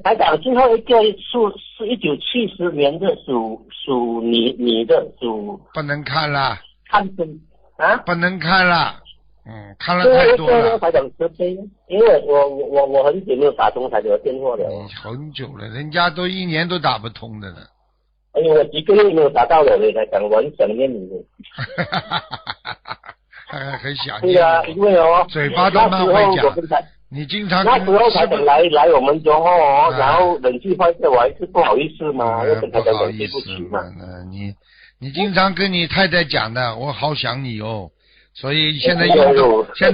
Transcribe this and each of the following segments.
台长，最后一个数是1970年的属你的属。不能看了。看生啊？不能看了。看了太多了。台长慈悲，因为我很久没有打通台长的电话了。很久了，人家都1年都打不通的了。哎呦，我几个月没有打到了，台长，我很想念你。很想念。对啊，因为嘴巴都蛮会讲。你经常那时候台长来我们中然后冷气坏掉，我还是不好意思嘛，要跟台长讲对不起嘛。你经常跟你太太讲的，我好想你哦，所以现在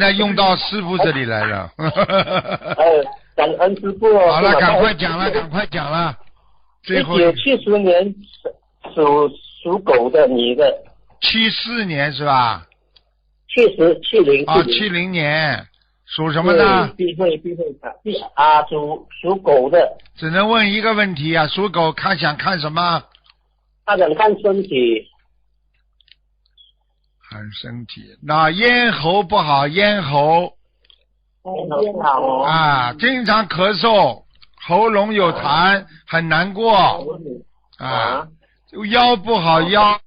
用到师傅这里来了。感恩师傅。好了，赶快讲了。最后1970年属狗的你的。74年是吧？70。70年。属什么的？避讳属狗的。只能问一个问题啊，属狗想看什么？他想看身体。看身体，那咽喉不好，咽喉。啊，经常咳嗽，喉咙有痰，很难过。腰不好，腰。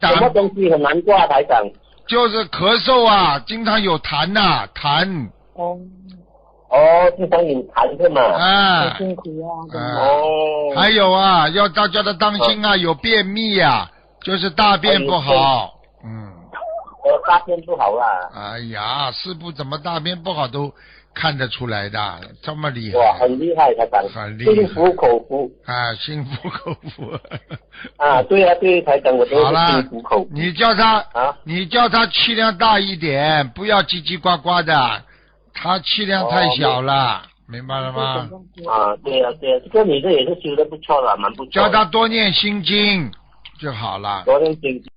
什么东西很难过啊，台长？就是咳嗽啊，经常有痰呐，痰。经常有痰是吗？辛苦啊。还有啊，要大家的当心啊，有便秘啊，就是大便不好。大便不好啊。哎呀，师父怎么大便不好都看得出来的，这么厉害。哇，很厉害，台长。很厉害。心服口服。心服口服。对，台长，我都是心服口服。你叫他气量大一点，不要叽叽呱呱的，他气量太小了，明白了吗？对啊，这个女的也是修得不错了，蛮不错。叫他多念心经就好了。多念心经。